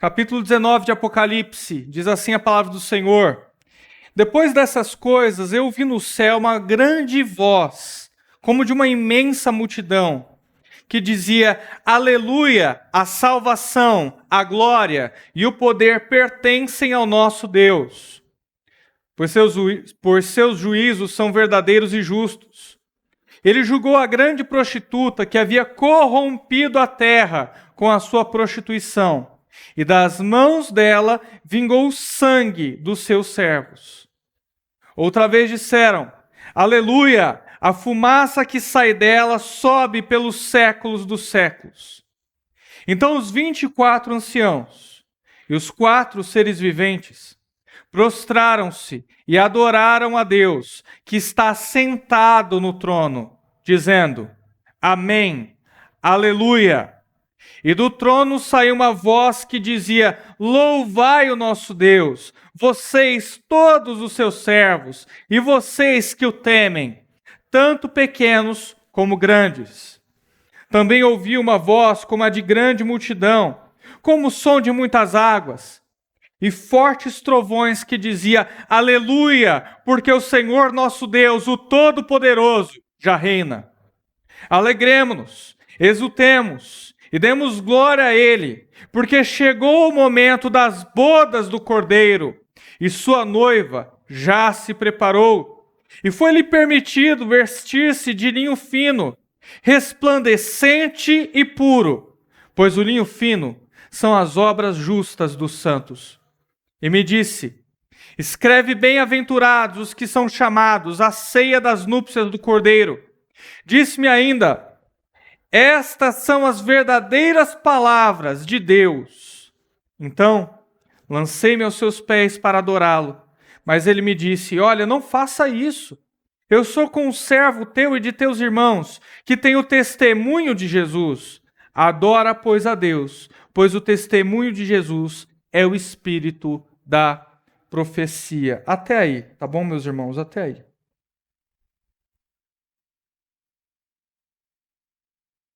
Capítulo 19 de Apocalipse, diz assim a palavra do Senhor: Depois dessas coisas, eu vi no céu uma grande voz, como de uma imensa multidão, que dizia: Aleluia, a salvação, a glória e o poder pertencem ao nosso Deus, por seus juízos são verdadeiros e justos. Ele julgou a grande prostituta que havia corrompido a terra com a sua prostituição, e das mãos dela vingou o sangue dos seus servos. Outra vez disseram: Aleluia, a fumaça que sai dela sobe pelos séculos dos séculos. Então os 24 anciãos e os 4 seres viventes prostraram-se e adoraram a Deus, que está sentado no trono, dizendo: Amém, Aleluia. E do trono saiu uma voz que dizia: Louvai o nosso Deus, vocês todos os seus servos, e vocês que o temem, tanto pequenos como grandes. Também ouvi uma voz como a de grande multidão, como o som de muitas águas, e fortes trovões que dizia: Aleluia, porque o Senhor nosso Deus, o Todo-Poderoso, já reina. Alegremo-nos, exultemos e demos glória a Ele, porque chegou o momento das bodas do Cordeiro, e sua noiva já se preparou. E foi-lhe permitido vestir-se de linho fino, resplandecente e puro, pois o linho fino são as obras justas dos santos. E me disse: Escreve bem-aventurados os que são chamados à ceia das núpcias do Cordeiro. Disse-me ainda: Estas são as verdadeiras palavras de Deus. Então, lancei-me aos seus pés para adorá-lo. Mas ele me disse: Olha, não faça isso. Eu sou conservo teu e de teus irmãos, que têm o testemunho de Jesus. Adora, pois, a Deus, pois o testemunho de Jesus é o espírito da profecia. Até aí, tá bom, meus irmãos? Até aí.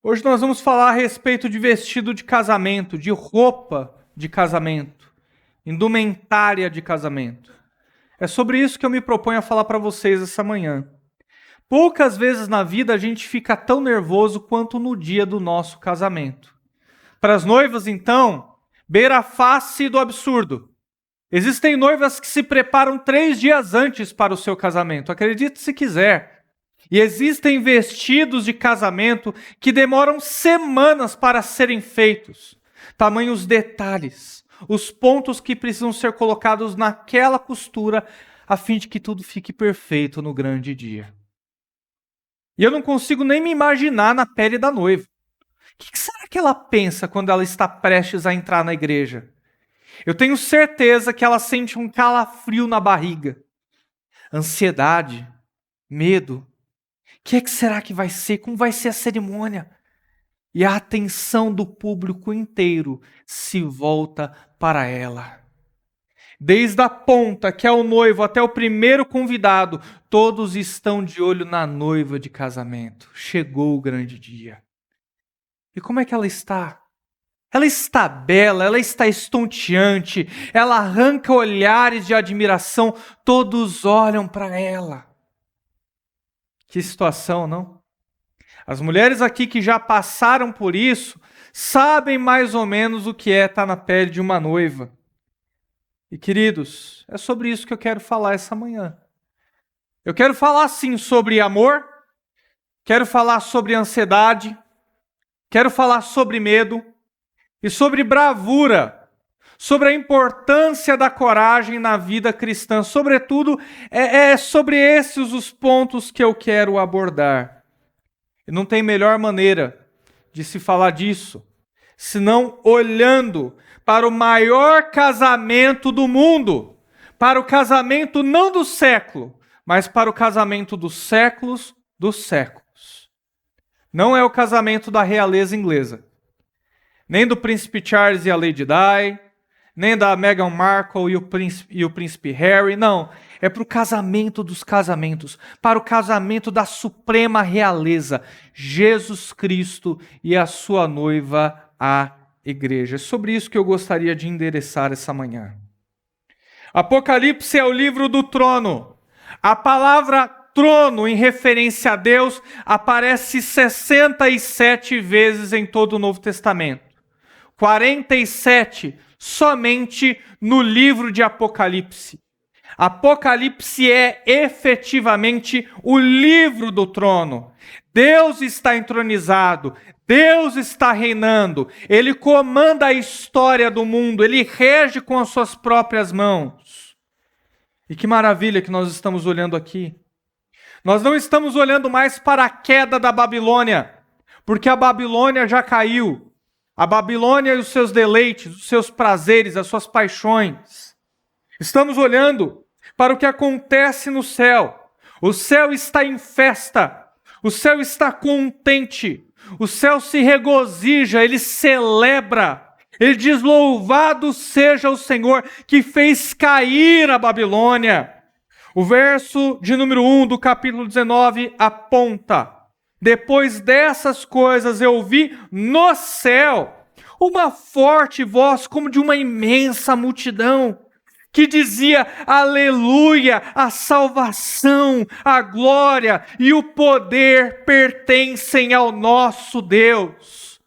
Hoje nós vamos falar a respeito de vestido de casamento, de roupa de casamento, indumentária de casamento. É sobre isso que eu me proponho a falar para vocês essa manhã. Poucas vezes na vida a gente fica tão nervoso quanto no dia do nosso casamento. Para as noivas, então, beira a face do absurdo. Existem noivas que se preparam 3 dias antes para o seu casamento, acredite se quiser. E existem vestidos de casamento que demoram semanas para serem feitos. Tamanhos detalhes, os pontos que precisam ser colocados naquela costura, a fim de que tudo fique perfeito no grande dia. E eu não consigo nem me imaginar na pele da noiva. O que será que ela pensa quando ela está prestes a entrar na igreja? Eu tenho certeza que ela sente um calafrio na barriga, ansiedade, medo. O que será que vai ser? Como vai ser a cerimônia? E a atenção do público inteiro se volta para ela. Desde a ponta, que é o noivo, até o primeiro convidado, todos estão de olho na noiva de casamento. Chegou o grande dia. E como é que ela está? Ela está bela, ela está estonteante, ela arranca olhares de admiração, todos olham para ela. Que situação, não? As mulheres aqui que já passaram por isso, sabem mais ou menos o que é estar na pele de uma noiva. E queridos, é sobre isso que eu quero falar essa manhã. Eu quero falar sim sobre amor, quero falar sobre ansiedade, quero falar sobre medo e sobre bravura, sobre a importância da coragem na vida cristã. Sobretudo, é sobre esses os pontos que eu quero abordar. E não tem melhor maneira de se falar disso, senão olhando para o maior casamento do mundo, para o casamento não do século, mas para o casamento dos séculos dos séculos. Não é o casamento da realeza inglesa, nem do príncipe Charles e a Lady Di, nem da Meghan Markle e o príncipe Harry, não. É para o casamento dos casamentos, para o casamento da suprema realeza, Jesus Cristo e a sua noiva, a igreja. É sobre isso que eu gostaria de endereçar essa manhã. Apocalipse é o livro do trono. A palavra trono, em referência a Deus, aparece 67 vezes em todo o Novo Testamento. 47 somente no livro de Apocalipse. Apocalipse é efetivamente o livro do trono. Deus está entronizado, Deus está reinando, Ele comanda a história do mundo, Ele rege com as suas próprias mãos. E que maravilha que nós estamos olhando aqui. Nós não estamos olhando mais para a queda da Babilônia, porque a Babilônia já caiu. A Babilônia e os seus deleites, os seus prazeres, as suas paixões. Estamos olhando para o que acontece no céu. O céu está em festa. O céu está contente. O céu se regozija, ele celebra. Ele diz: louvado seja o Senhor que fez cair a Babilônia. O verso de número 1 do capítulo 19 aponta: depois dessas coisas eu ouvi no céu uma forte voz como de uma imensa multidão, que dizia: aleluia, a salvação, a glória e o poder pertencem ao nosso Deus.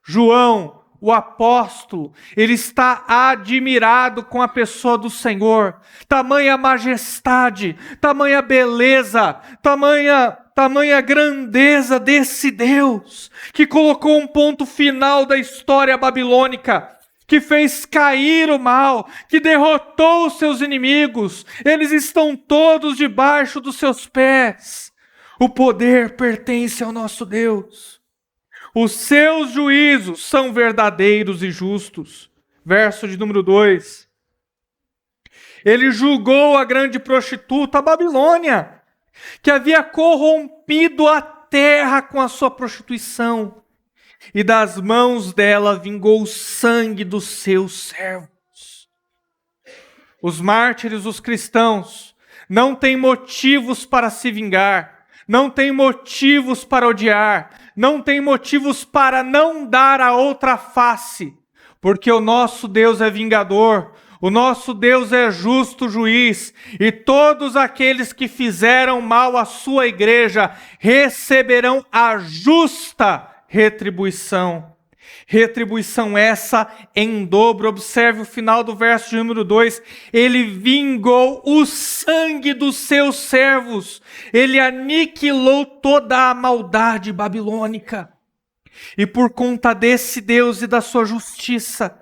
João, o apóstolo, ele está admirado com a pessoa do Senhor. Tamanha majestade, tamanha beleza, tamanha grandeza desse Deus, que colocou um ponto final da história babilônica, que fez cair o mal, que derrotou os seus inimigos. Eles estão todos debaixo dos seus pés. O poder pertence ao nosso Deus. Os seus juízos são verdadeiros e justos. Verso de número 2. Ele julgou a grande prostituta, a Babilônia, que havia corrompido a terra com a sua prostituição, e das mãos dela vingou o sangue dos seus servos. Os mártires, os cristãos, não têm motivos para se vingar, não têm motivos para odiar, não têm motivos para não dar a outra face, porque o nosso Deus é vingador, o nosso Deus é justo juiz, e todos aqueles que fizeram mal à sua igreja receberão a justa retribuição. Retribuição essa em dobro. Observe o final do verso de número 2. Ele vingou o sangue dos seus servos. Ele aniquilou toda a maldade babilônica. E por conta desse Deus e da sua justiça,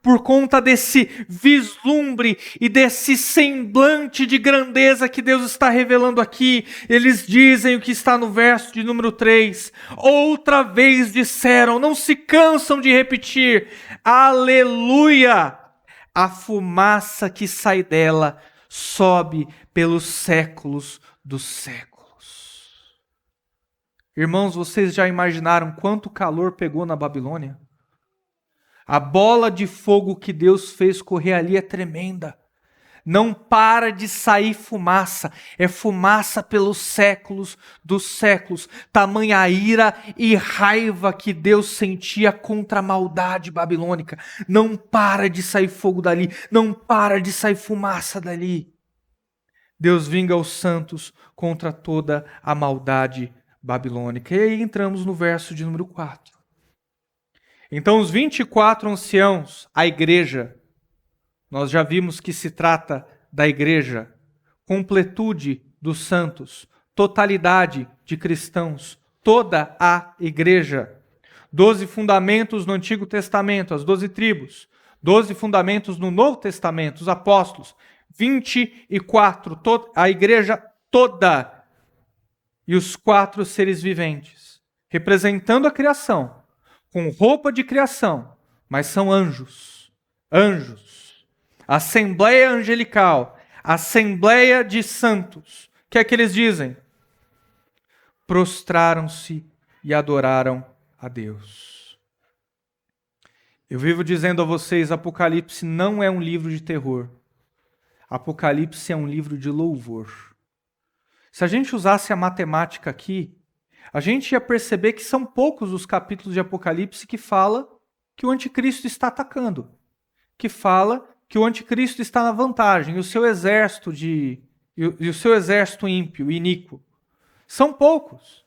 por conta desse vislumbre e desse semblante de grandeza que Deus está revelando aqui, eles dizem o que está no verso de número 3. Outra vez disseram, não se cansam de repetir: aleluia! A fumaça que sai dela sobe pelos séculos dos séculos. Irmãos, vocês já imaginaram quanto calor pegou na Babilônia? A bola de fogo que Deus fez correr ali é tremenda. Não para de sair fumaça. É fumaça pelos séculos dos séculos. Tamanha ira e raiva que Deus sentia contra a maldade babilônica. Não para de sair fogo dali. Não para de sair fumaça dali. Deus vinga os santos contra toda a maldade babilônica. E aí entramos no verso de número 4. Então os 24 anciãos, a igreja, nós já vimos que se trata da igreja, completude dos santos, totalidade de cristãos, toda a igreja. 12 fundamentos no Antigo Testamento, as 12 tribos. 12 fundamentos no Novo Testamento, os apóstolos. 24, a igreja toda. E os 4 seres viventes, representando a criação, com roupa de criação, mas são anjos. Anjos. Assembleia angelical. Assembleia de santos. O que é que eles dizem? Prostraram-se e adoraram a Deus. Eu vivo dizendo a vocês, Apocalipse não é um livro de terror. Apocalipse é um livro de louvor. Se a gente usasse a matemática aqui, a gente ia perceber que são poucos os capítulos de Apocalipse que fala que o anticristo está atacando, que fala que o anticristo está na vantagem, e o seu exército e o seu exército ímpio, iníquo. São poucos,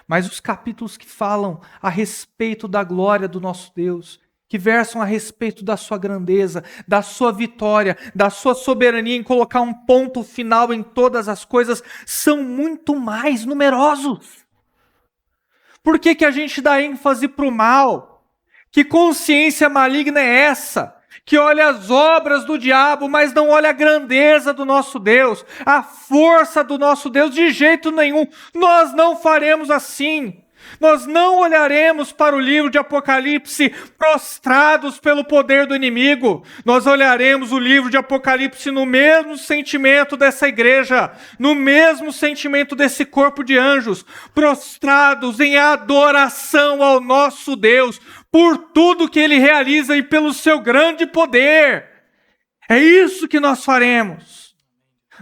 mas os capítulos que falam a respeito da glória do nosso Deus, que versam a respeito da sua grandeza, da sua vitória, da sua soberania em colocar um ponto final em todas as coisas, são muito mais numerosos. Por que a gente dá ênfase para o mal? Que consciência maligna é essa? Que olha as obras do diabo, mas não olha a grandeza do nosso Deus, a força do nosso Deus, de jeito nenhum. Nós não faremos assim. Nós não olharemos para o livro de Apocalipse prostrados pelo poder do inimigo. Nós olharemos o livro de Apocalipse no mesmo sentimento dessa igreja, no mesmo sentimento desse corpo de anjos, prostrados em adoração ao nosso Deus, por tudo que Ele realiza e pelo seu grande poder. É isso que nós faremos.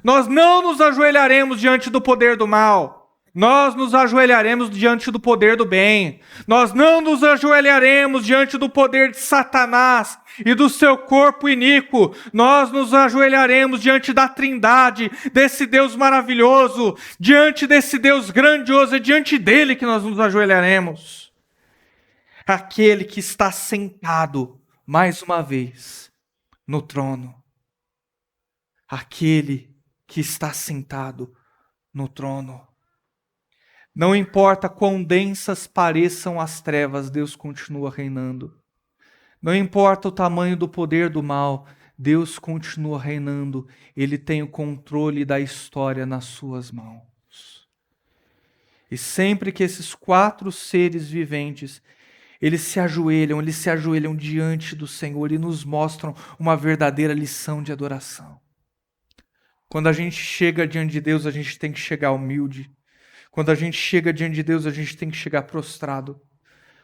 Nós não nos ajoelharemos diante do poder do mal. Nós nos ajoelharemos diante do poder do bem. Nós não nos ajoelharemos diante do poder de Satanás e do seu corpo iníquo. Nós nos ajoelharemos diante da Trindade, desse Deus maravilhoso, diante desse Deus grandioso, é diante dele que nós nos ajoelharemos. Aquele que está sentado, mais uma vez, no trono. Aquele que está sentado no trono. Não importa quão densas pareçam as trevas, Deus continua reinando. Não importa o tamanho do poder do mal, Deus continua reinando. Ele tem o controle da história nas suas mãos. E sempre que esses 4 seres viventes, eles se ajoelham diante do Senhor e nos mostram uma verdadeira lição de adoração. Quando a gente chega diante de Deus, a gente tem que chegar humilde. Quando a gente chega diante de Deus, a gente tem que chegar prostrado.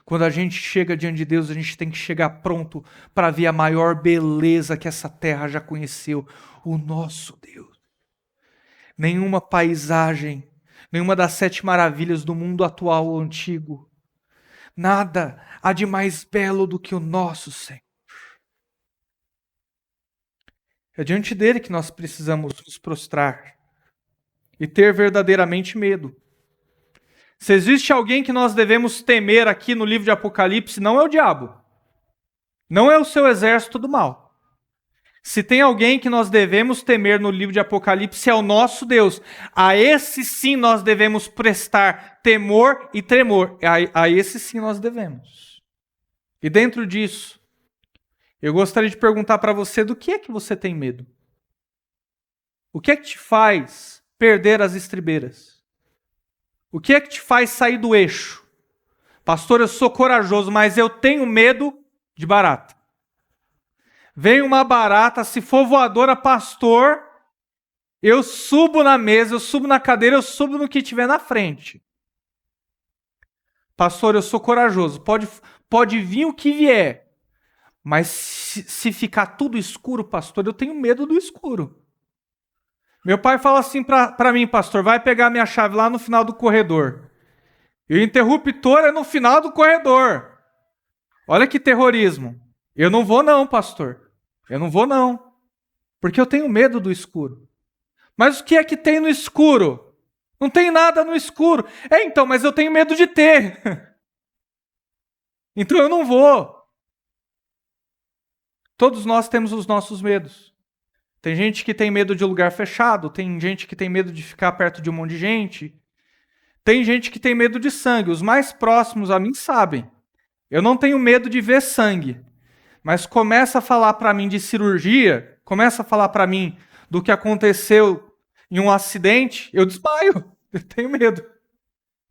Quando a gente chega diante de Deus, a gente tem que chegar pronto para ver a maior beleza que essa terra já conheceu, o nosso Deus. Nenhuma paisagem, nenhuma das 7 maravilhas do mundo atual ou antigo, nada há de mais belo do que o nosso Senhor. É diante dele que nós precisamos nos prostrar e ter verdadeiramente medo. Se existe alguém que nós devemos temer aqui no livro de Apocalipse, não é o diabo. Não é o seu exército do mal. Se tem alguém que nós devemos temer no livro de Apocalipse, é o nosso Deus. A esse sim nós devemos prestar temor e tremor. A esse sim nós devemos. E dentro disso, eu gostaria de perguntar para você, do que é que você tem medo? O que é que te faz perder as estribeiras? O que é que te faz sair do eixo? Pastor, eu sou corajoso, mas eu tenho medo de barata. Vem uma barata, se for voadora, pastor, eu subo na mesa, eu subo na cadeira, eu subo no que tiver na frente. Pastor, eu sou corajoso, pode vir o que vier, mas se ficar tudo escuro, pastor, eu tenho medo do escuro. Meu pai fala assim para mim, pastor, vai pegar minha chave lá no final do corredor. E o interruptor é no final do corredor. Olha que terrorismo. Eu não vou não, pastor. Eu não vou não. Porque eu tenho medo do escuro. Mas o que é que tem no escuro? Não tem nada no escuro. Então, mas eu tenho medo de ter. Então eu não vou. Todos nós temos os nossos medos. Tem gente que tem medo de lugar fechado, tem gente que tem medo de ficar perto de um monte de gente, tem gente que tem medo de sangue. Os mais próximos a mim sabem. Eu não tenho medo de ver sangue, mas começa a falar para mim de cirurgia, começa a falar para mim do que aconteceu em um acidente, eu desmaio, eu tenho medo.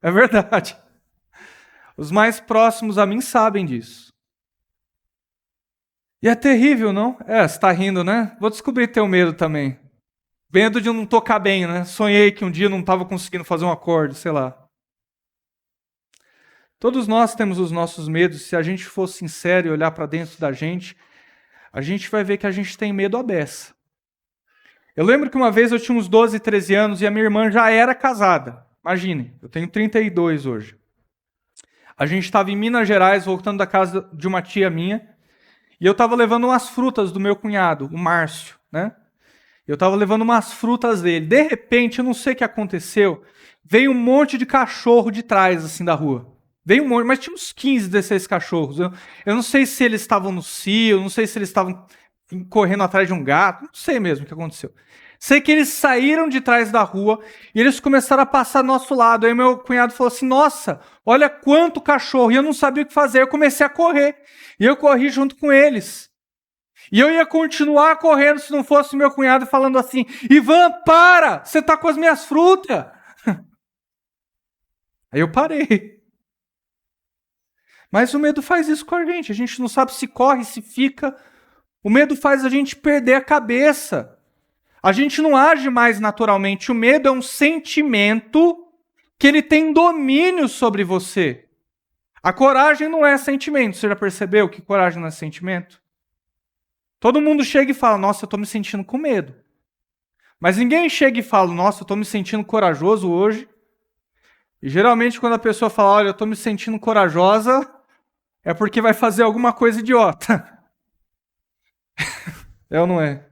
É verdade. Os mais próximos a mim sabem disso. E é terrível, não? Você está rindo, né? Vou descobrir teu medo também. Medo de não tocar bem, né? Sonhei que um dia não estava conseguindo fazer um acorde, sei lá. Todos nós temos os nossos medos. Se a gente for sincero e olhar para dentro da gente, a gente vai ver que a gente tem medo à beça. Eu lembro que uma vez eu tinha uns 12, 13 anos e a minha irmã já era casada. Imagine, eu tenho 32 hoje. A gente estava em Minas Gerais, voltando da casa de uma tia minha, e eu estava levando umas frutas do meu cunhado, o Márcio, né? Eu estava levando umas frutas dele. De repente, eu não sei o que aconteceu, veio um monte de cachorro de trás, assim, da rua. Veio um monte, mas tinha uns 15, 16 cachorros. Eu não sei se eles estavam no cio, não sei se eles estavam correndo atrás de um gato, não sei mesmo o que aconteceu. Sei que eles saíram de trás da rua e eles começaram a passar do nosso lado. Aí meu cunhado falou assim, nossa, olha quanto cachorro. E eu não sabia o que fazer, eu comecei a correr. E eu corri junto com eles. E eu ia continuar correndo se não fosse meu cunhado falando assim, Ivan, para! Você tá com as minhas frutas! Aí eu parei. Mas o medo faz isso com a gente não sabe se corre, se fica. O medo faz a gente perder a cabeça. A gente não age mais naturalmente. O medo é um sentimento que ele tem domínio sobre você. A coragem não é sentimento. Você já percebeu que coragem não é sentimento? Todo mundo chega e fala, nossa, eu estou me sentindo com medo. Mas ninguém chega e fala, nossa, eu estou me sentindo corajoso hoje. E geralmente quando a pessoa fala, olha, eu estou me sentindo corajosa, é porque vai fazer alguma coisa idiota. É ou não é?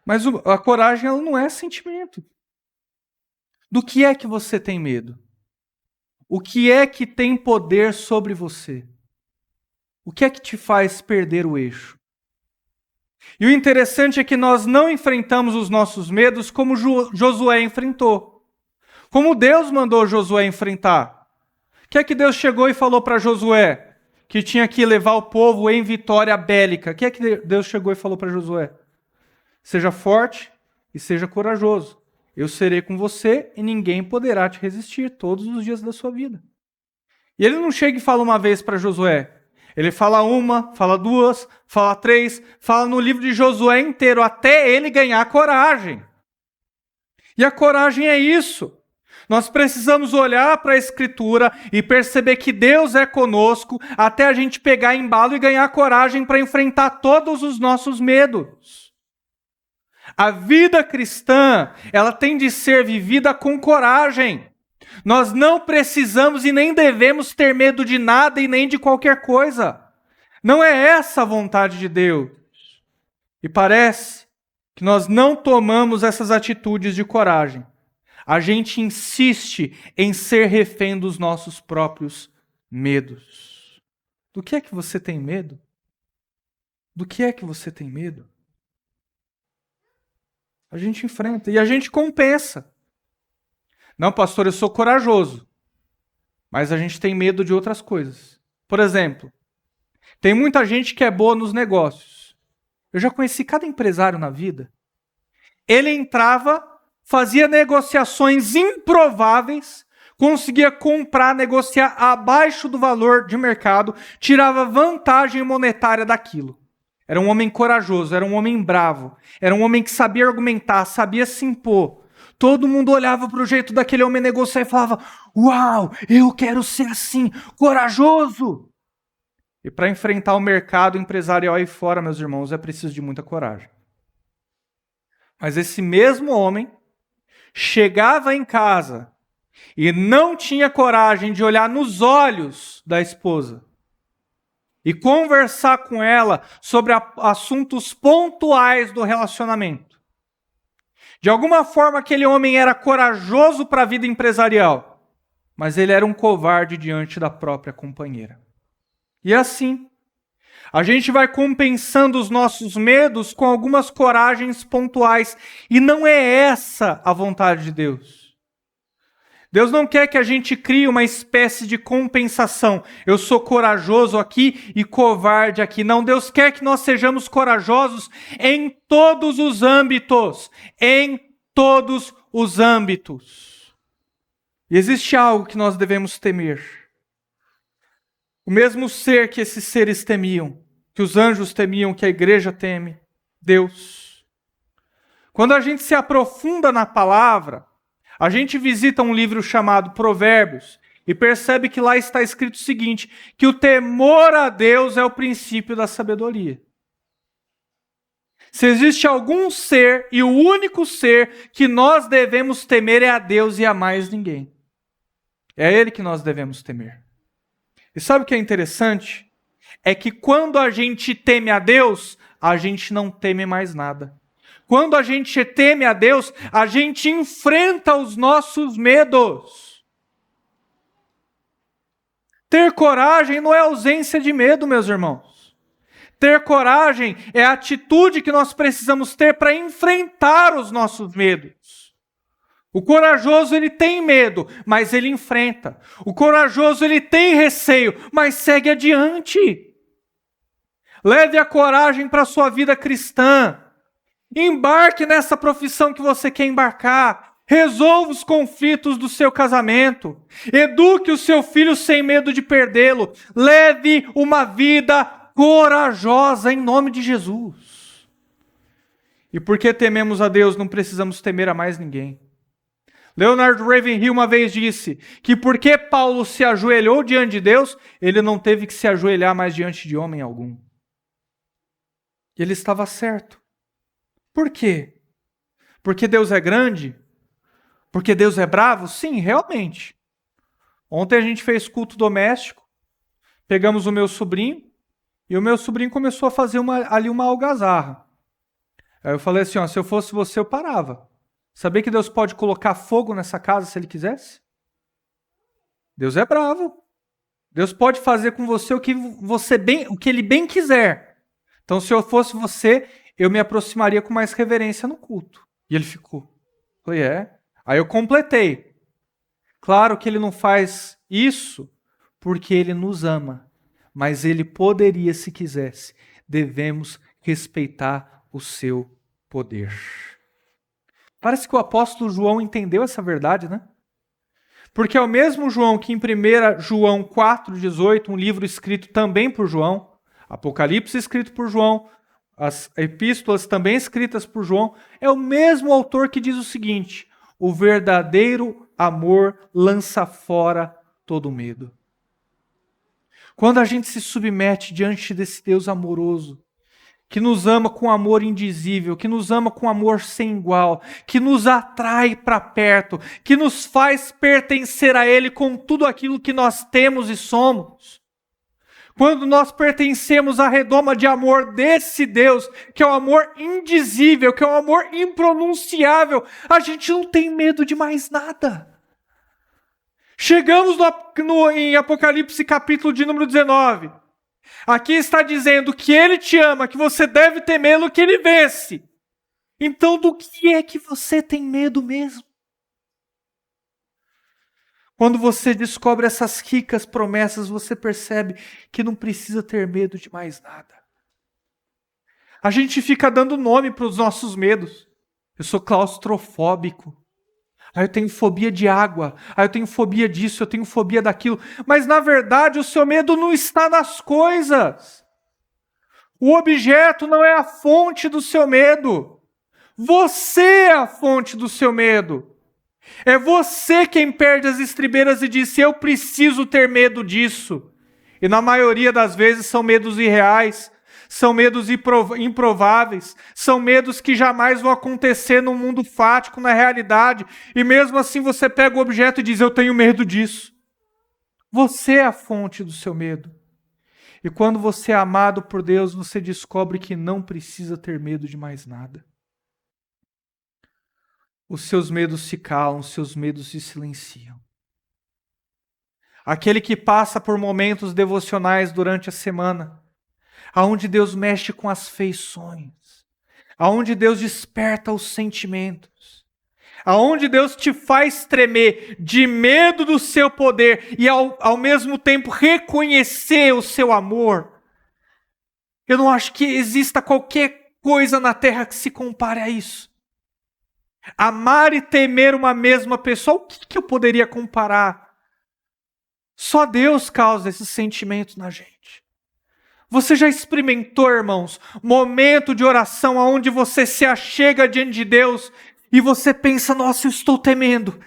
Mas a coragem ela não é sentimento. Do que é que você tem medo? O que é que tem poder sobre você? O que é que te faz perder o eixo? E o interessante é que nós não enfrentamos os nossos medos como Josué enfrentou. Como Deus mandou Josué enfrentar. O que é que Deus chegou e falou para Josué? Que tinha que levar o povo em vitória bélica. O que é que Deus chegou e falou para Josué? Seja forte e seja corajoso. Eu serei com você e ninguém poderá te resistir todos os dias da sua vida. E ele não chega e fala uma vez para Josué. Ele fala uma, fala duas, fala três, fala no livro de Josué inteiro, até ele ganhar coragem. E a coragem é isso. Nós precisamos olhar para a Escritura e perceber que Deus é conosco até a gente pegar embalo e ganhar coragem para enfrentar todos os nossos medos. A vida cristã, ela tem de ser vivida com coragem. Nós não precisamos e nem devemos ter medo de nada e nem de qualquer coisa. Não é essa a vontade de Deus. E parece que nós não tomamos essas atitudes de coragem. A gente insiste em ser refém dos nossos próprios medos. Do que é que você tem medo? Do que é que você tem medo? A gente enfrenta e a gente compensa. Não, pastor, eu sou corajoso. Mas a gente tem medo de outras coisas. Por exemplo, tem muita gente que é boa nos negócios. Eu já conheci cada empresário na vida. Ele entrava, fazia negociações improváveis, conseguia comprar, negociar abaixo do valor de mercado, tirava vantagem monetária daquilo. Era um homem corajoso, era um homem bravo, era um homem que sabia argumentar, sabia se impor. Todo mundo olhava para o jeito daquele homem negociar e falava, uau, eu quero ser assim, corajoso. E para enfrentar o mercado empresarial aí fora, meus irmãos, é preciso de muita coragem. Mas esse mesmo homem chegava em casa e não tinha coragem de olhar nos olhos da esposa e conversar com ela sobre assuntos pontuais do relacionamento. De alguma forma, aquele homem era corajoso para a vida empresarial, mas ele era um covarde diante da própria companheira. E assim, a gente vai compensando os nossos medos com algumas coragens pontuais, e não é essa a vontade de Deus. Deus não quer que a gente crie uma espécie de compensação. Eu sou corajoso aqui e covarde aqui. Não, Deus quer que nós sejamos corajosos em todos os âmbitos. Em todos os âmbitos. E existe algo que nós devemos temer. O mesmo ser que esses seres temiam, que os anjos temiam, que a igreja teme, Deus. Quando a gente se aprofunda na palavra, a gente visita um livro chamado Provérbios e percebe que lá está escrito o seguinte, que o temor a Deus é o princípio da sabedoria. Se existe algum ser, e o único ser que nós devemos temer é a Deus e a mais ninguém. É a Ele que nós devemos temer. E sabe o que é interessante? É que quando a gente teme a Deus, a gente não teme mais nada. Quando a gente teme a Deus, a gente enfrenta os nossos medos. Ter coragem não é ausência de medo, meus irmãos. Ter coragem é a atitude que nós precisamos ter para enfrentar os nossos medos. O corajoso, ele tem medo, mas ele enfrenta. O corajoso, ele tem receio, mas segue adiante. Leve a coragem para a sua vida cristã. Embarque nessa profissão que você quer embarcar. Resolva os conflitos do seu casamento. Eduque o seu filho sem medo de perdê-lo. Leve uma vida corajosa em nome de Jesus. E porque tememos a Deus, não precisamos temer a mais ninguém. Leonard Ravenhill uma vez disse que porque Paulo se ajoelhou diante de Deus, ele não teve que se ajoelhar mais diante de homem algum. E ele estava certo. Por quê? Porque Deus é grande? Porque Deus é bravo? Sim, realmente. Ontem a gente fez culto doméstico, pegamos o meu sobrinho, e o meu sobrinho começou a fazer ali uma algazarra. Aí eu falei assim, se eu fosse você, eu parava. Sabia que Deus pode colocar fogo nessa casa se Ele quisesse? Deus é bravo. Deus pode fazer com você o que Ele bem quiser. Então, se eu fosse você, eu me aproximaria com mais reverência no culto. E ele ficou. Falei, Aí eu completei. Claro que Ele não faz isso porque Ele nos ama. Mas Ele poderia, se quisesse. Devemos respeitar o seu poder. Parece que o apóstolo João entendeu essa verdade, né? Porque é o mesmo João que em 1 João 4,18, um livro escrito também por João, Apocalipse escrito por João, as epístolas também escritas por João, é o mesmo autor que diz o seguinte: o verdadeiro amor lança fora todo medo. Quando a gente se submete diante desse Deus amoroso, que nos ama com amor indizível, que nos ama com amor sem igual, que nos atrai para perto, que nos faz pertencer a Ele com tudo aquilo que nós temos e somos. Quando nós pertencemos à redoma de amor desse Deus, que é o amor indizível, que é o amor impronunciável, a gente não tem medo de mais nada. Chegamos em Apocalipse capítulo de número 19. Aqui está dizendo que Ele te ama, que você deve temê-lo, que Ele vence. Então, do que é que você tem medo mesmo? Quando você descobre essas ricas promessas, você percebe que não precisa ter medo de mais nada. A gente fica dando nome para os nossos medos. Eu sou claustrofóbico. Aí eu tenho fobia de água, aí eu tenho fobia disso, eu tenho fobia daquilo. Mas na verdade o seu medo não está nas coisas. O objeto não é a fonte do seu medo. Você é a fonte do seu medo. É você quem perde as estribeiras e diz, eu preciso ter medo disso. E na maioria das vezes são medos irreais. São medos improváveis, são medos que jamais vão acontecer no mundo fático, na realidade. E mesmo assim você pega o objeto e diz, eu tenho medo disso. Você é a fonte do seu medo. E quando você é amado por Deus, você descobre que não precisa ter medo de mais nada. Os seus medos se calam, os seus medos se silenciam. Aquele que passa por momentos devocionais durante a semana, aonde Deus mexe com as feições, aonde Deus desperta os sentimentos, aonde Deus te faz tremer de medo do seu poder e ao mesmo tempo reconhecer o seu amor. Eu não acho que exista qualquer coisa na terra que se compare a isso. Amar e temer uma mesma pessoa, o que eu poderia comparar? Só Deus causa esses sentimentos na gente. Você já experimentou, irmãos, momento de oração onde você se achega diante de Deus e você pensa, nossa, eu estou temendo.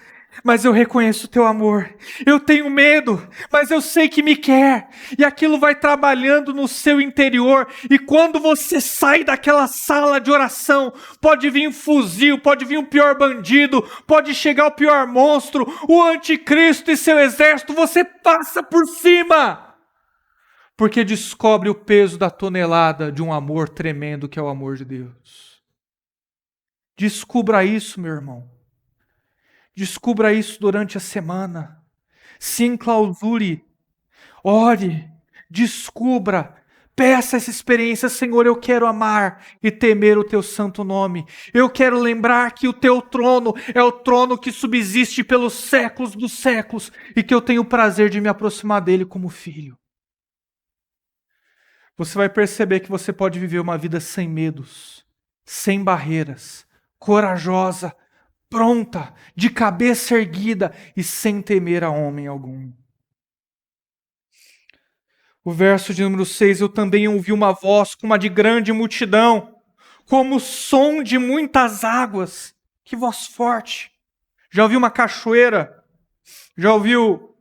mas eu reconheço o teu amor. Eu tenho medo, mas eu sei que me quer. E aquilo vai trabalhando no seu interior. E quando você sai daquela sala de oração, pode vir um fuzil, pode vir o pior bandido, pode chegar o pior monstro, o anticristo e seu exército, você passa por cima. Porque descobre o peso da tonelada de um amor tremendo que é o amor de Deus. Descubra isso, meu irmão. Descubra isso durante a semana. Se enclausure, ore, descubra, peça essa experiência. Senhor, eu quero amar e temer o teu santo nome. Eu quero lembrar que o teu trono é o trono que subsiste pelos séculos dos séculos e que eu tenho o prazer de me aproximar dele como filho. Você vai perceber que você pode viver uma vida sem medos, sem barreiras, corajosa, pronta, de cabeça erguida e sem temer a homem algum. O verso de número 6, eu também ouvi uma voz como a de grande multidão, como o som de muitas águas. Que voz forte! Já ouviu uma cachoeira? Já ouviu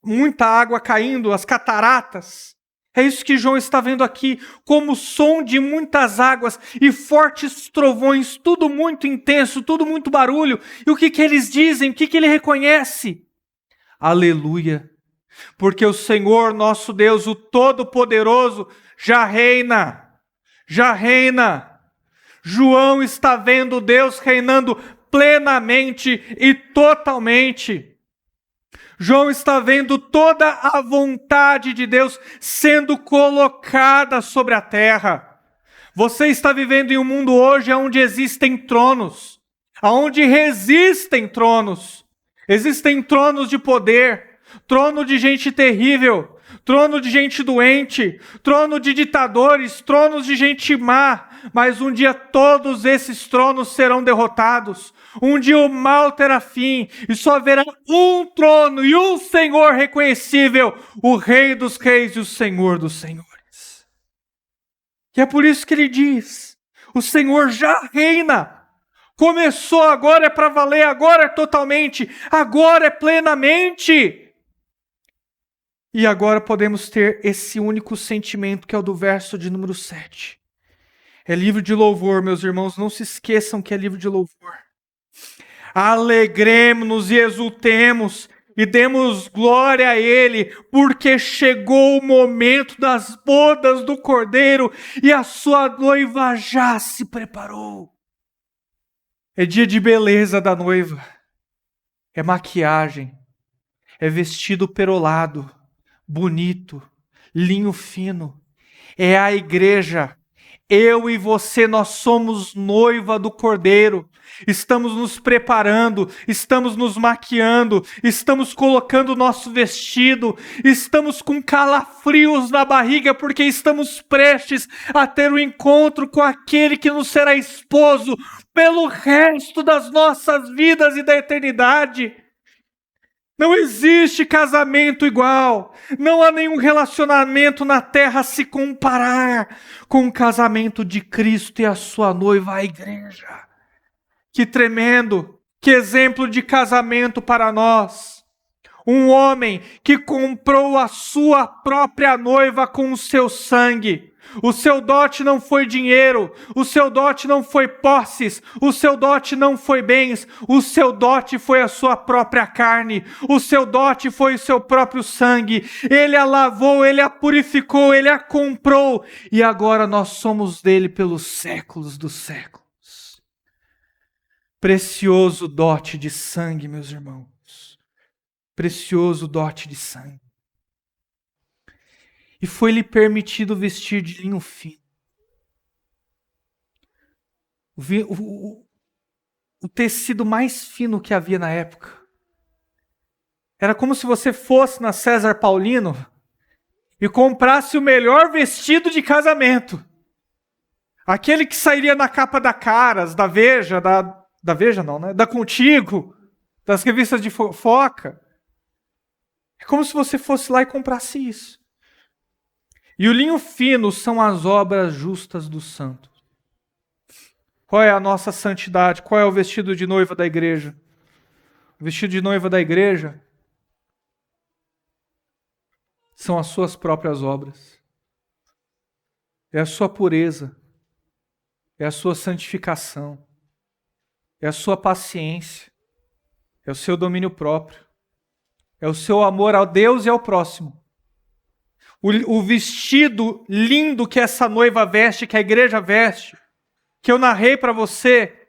muita água caindo, as cataratas? É isso que João está vendo aqui, como o som de muitas águas e fortes trovões, tudo muito intenso, tudo muito barulho. E o que eles dizem? O que ele reconhece? Aleluia! Porque o Senhor, nosso Deus, o Todo-Poderoso, já reina. Já reina. João está vendo Deus reinando plenamente e totalmente. João está vendo toda a vontade de Deus sendo colocada sobre a terra. Você está vivendo em um mundo hoje onde existem tronos, onde resistem tronos. Existem tronos de poder, trono de gente terrível, trono de gente doente, trono de ditadores, tronos de gente má. Mas um dia todos esses tronos serão derrotados. Um dia o mal terá fim e só haverá um trono e um Senhor reconhecível, o Rei dos Reis e o Senhor dos Senhores. E é por isso que ele diz, o Senhor já reina. Começou, agora é para valer, agora é totalmente, agora é plenamente. E agora podemos ter esse único sentimento que é o do verso de número 7. É livro de louvor, meus irmãos, não se esqueçam que é livro de louvor. Alegremos-nos e exultemos e demos glória a Ele, porque chegou o momento das bodas do Cordeiro e a sua noiva já se preparou. É dia de beleza da noiva, é maquiagem, é vestido perolado, bonito, linho fino, é a igreja. Eu e você, nós somos noiva do Cordeiro. Estamos nos preparando, estamos nos maquiando, estamos colocando o nosso vestido, estamos com calafrios na barriga porque estamos prestes a ter o encontro com aquele que nos será esposo pelo resto das nossas vidas e da eternidade. Não existe casamento igual. Não há nenhum relacionamento na terra a se comparar com o casamento de Cristo e a sua noiva, a igreja. Que tremendo, que exemplo de casamento para nós. Um homem que comprou a sua própria noiva com o seu sangue. O seu dote não foi dinheiro, o seu dote não foi posses, o seu dote não foi bens, o seu dote foi a sua própria carne, o seu dote foi o seu próprio sangue. Ele a lavou, ele a purificou, ele a comprou e agora nós somos dele pelos séculos dos séculos. Precioso dote de sangue, meus irmãos. Precioso dote de sangue. E foi-lhe permitido vestir de linho fino. O tecido mais fino que havia na época. Era como se você fosse na César Paulino e comprasse o melhor vestido de casamento. Aquele que sairia na capa da Caras, da Veja, da Veja não, né? Da Contigo, das revistas de fofoca. É como se você fosse lá e comprasse isso. E o linho fino são as obras justas dos santos. Qual é a nossa santidade? Qual é o vestido de noiva da igreja? O vestido de noiva da igreja são as suas próprias obras. É a sua pureza. É a sua santificação. É a sua paciência. É o seu domínio próprio. É o seu amor ao Deus e ao próximo. O vestido lindo que essa noiva veste, que a igreja veste, que eu narrei para você,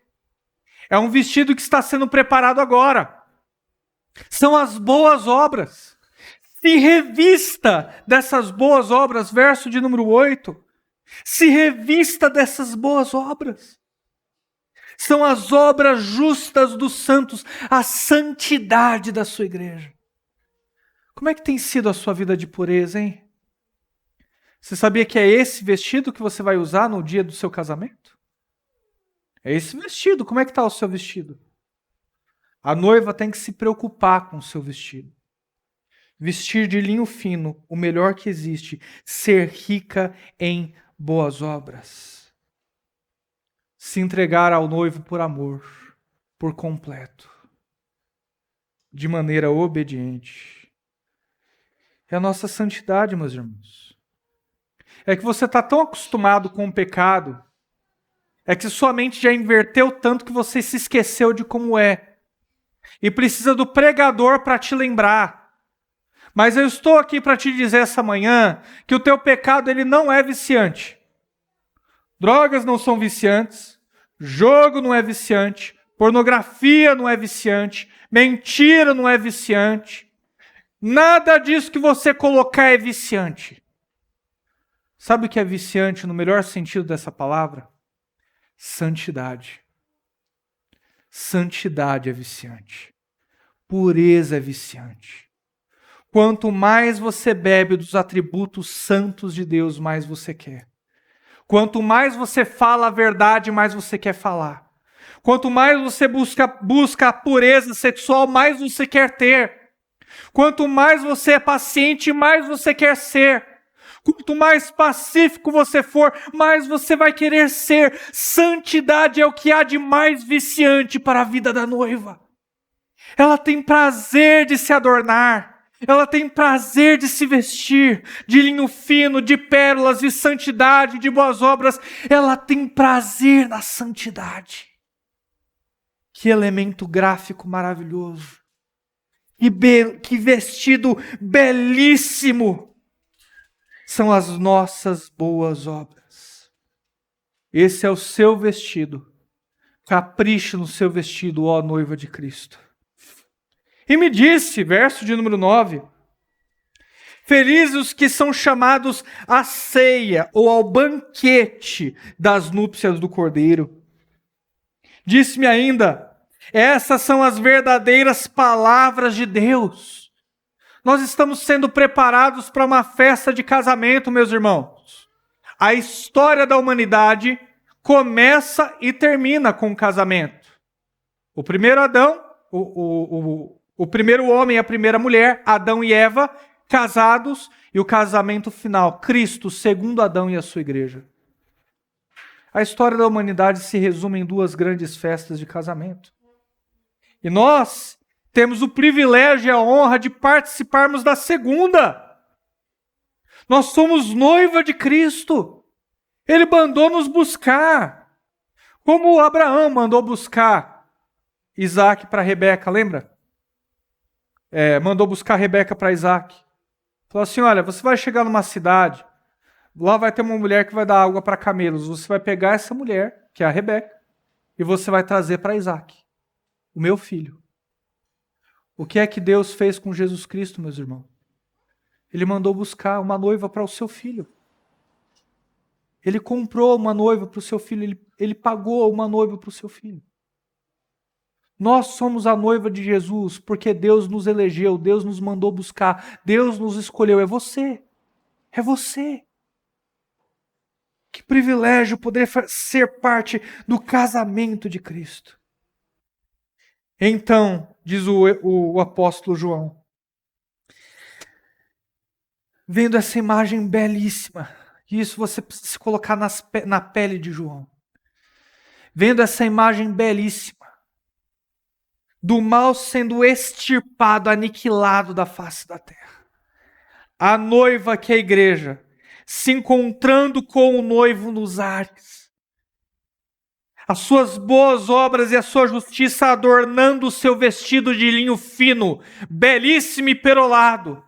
é um vestido que está sendo preparado agora. São as boas obras. Se revista dessas boas obras, verso de número 8. Se revista dessas boas obras. São as obras justas dos santos, a santidade da sua igreja. Como é que tem sido a sua vida de pureza, hein? Você sabia que é esse vestido que você vai usar no dia do seu casamento? É esse vestido. Como é que está o seu vestido? A noiva tem que se preocupar com o seu vestido. Vestir de linho fino, o melhor que existe. Ser rica em boas obras. Se entregar ao noivo por amor, por completo. De maneira obediente. É a nossa santidade, meus irmãos. É que você está tão acostumado com o pecado, é que sua mente já inverteu tanto que você se esqueceu de como é. E precisa do pregador para te lembrar. Mas eu estou aqui para te dizer essa manhã que o teu pecado ele não é viciante. Drogas não são viciantes, jogo não é viciante, pornografia não é viciante, mentira não é viciante. Nada disso que você colocar é viciante. Sabe o que é viciante no melhor sentido dessa palavra? Santidade. Santidade é viciante. Pureza é viciante. Quanto mais você bebe dos atributos santos de Deus, mais você quer. Quanto mais você fala a verdade, mais você quer falar. Quanto mais você busca a pureza sexual, mais você quer ter. Quanto mais você é paciente, mais você quer ser. Quanto mais pacífico você for, mais você vai querer ser. Santidade é o que há de mais viciante para a vida da noiva. Ela tem prazer de se adornar. Ela tem prazer de se vestir de linho fino, de pérolas, de santidade, de boas obras. Ela tem prazer na santidade. Que elemento gráfico maravilhoso. Que vestido belíssimo. São as nossas boas obras. Esse é o seu vestido. Capriche no seu vestido, ó noiva de Cristo. E me disse, verso de número 9, felizes os que são chamados à ceia ou ao banquete das núpcias do Cordeiro. Disse-me ainda, essas são as verdadeiras palavras de Deus. Nós estamos sendo preparados para uma festa de casamento, meus irmãos. A história da humanidade começa e termina com o casamento. O primeiro Adão, o primeiro homem e a primeira mulher, Adão e Eva, casados, e o casamento final, Cristo, segundo Adão e a sua igreja. A história da humanidade se resume em duas grandes festas de casamento. E nós temos o privilégio e a honra de participarmos da segunda. Nós somos noiva de Cristo. Ele mandou nos buscar. Como Abraão mandou buscar Isaac para Rebeca, lembra? Mandou buscar Rebeca para Isaac. Falou assim, olha, você vai chegar numa cidade, lá vai ter uma mulher que vai dar água para camelos. Você vai pegar essa mulher, que é a Rebeca, e você vai trazer para Isaac, o meu filho. O que é que Deus fez com Jesus Cristo, meus irmãos? Ele mandou buscar uma noiva para o seu filho. Ele comprou uma noiva para o seu filho. Ele pagou uma noiva para o seu filho. Nós somos a noiva de Jesus porque Deus nos elegeu, Deus nos mandou buscar, Deus nos escolheu. É você. É você. Que privilégio poder ser parte do casamento de Cristo. Então, diz o apóstolo João, vendo essa imagem belíssima, e isso você precisa se colocar na pele de João, vendo essa imagem belíssima, do mal sendo extirpado, aniquilado da face da terra. A noiva, que é a igreja, se encontrando com o noivo nos ares. As suas boas obras e a sua justiça adornando o seu vestido de linho fino, belíssimo e perolado.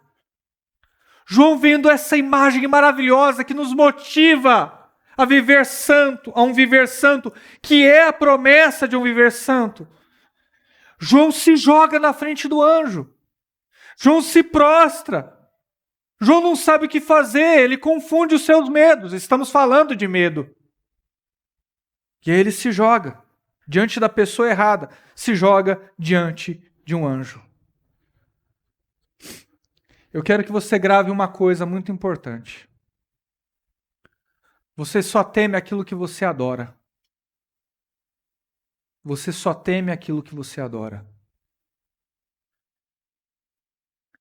João vendo essa imagem maravilhosa que nos motiva a viver santo, a um viver santo, que é a promessa de um viver santo. João se joga na frente do anjo. João se prostra. João não sabe o que fazer, ele confunde os seus medos. Estamos falando de medo. E aí ele se joga diante da pessoa errada, se joga diante de um anjo. Eu quero que você grave uma coisa muito importante. Você só teme aquilo que você adora. Você só teme aquilo que você adora.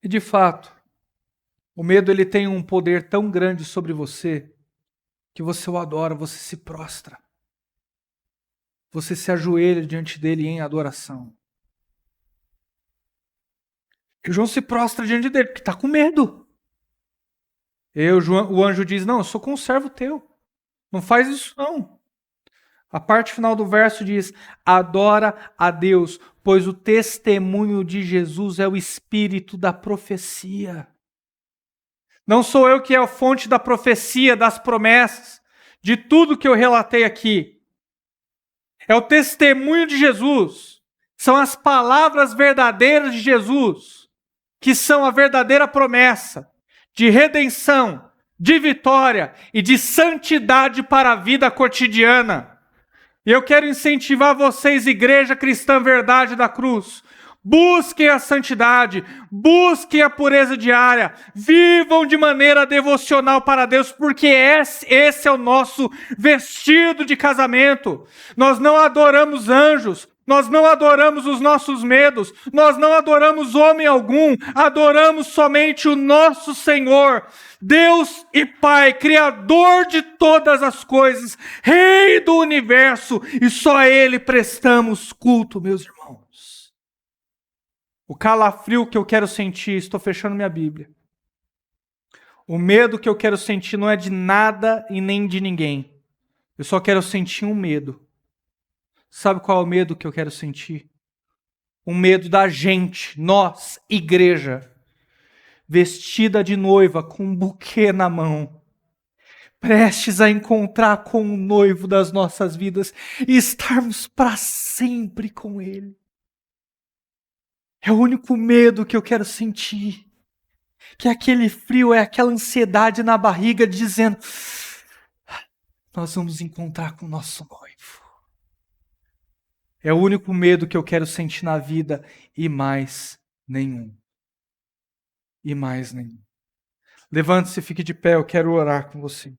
E de fato, o medo ele tem um poder tão grande sobre você que você o adora, você se prostra. Você se ajoelha diante dele em adoração. E João se prostra diante dele, porque está com medo. O anjo diz, não, eu sou conservo teu. Não faz isso não. A parte final do verso diz, adora a Deus, pois o testemunho de Jesus é o espírito da profecia. Não sou eu que é a fonte da profecia, das promessas, de tudo que eu relatei aqui. É o testemunho de Jesus. São as palavras verdadeiras de Jesus, que são a verdadeira promessa de redenção, de vitória e de santidade para a vida cotidiana. E eu quero incentivar vocês, Igreja Cristã Verdade da Cruz, busquem a santidade, busquem a pureza diária, vivam de maneira devocional para Deus, porque esse é o nosso vestido de casamento. Nós não adoramos anjos, nós não adoramos os nossos medos, nós não adoramos homem algum, adoramos somente o nosso Senhor, Deus e Pai, Criador de todas as coisas, Rei do universo, e só a Ele prestamos culto, meus irmãos. O calafrio que eu quero sentir, estou fechando minha Bíblia. O medo que eu quero sentir não é de nada e nem de ninguém. Eu só quero sentir um medo. Sabe qual é o medo que eu quero sentir? Um medo da gente, nós, igreja, vestida de noiva, com um buquê na mão, prestes a encontrar com o noivo das nossas vidas e estarmos para sempre com ele. É o único medo que eu quero sentir. Que é aquele frio, é aquela ansiedade na barriga dizendo, nós vamos encontrar com o nosso noivo. É o único medo que eu quero sentir na vida e mais nenhum. E mais nenhum. Levante-se e fique de pé, eu quero orar com você.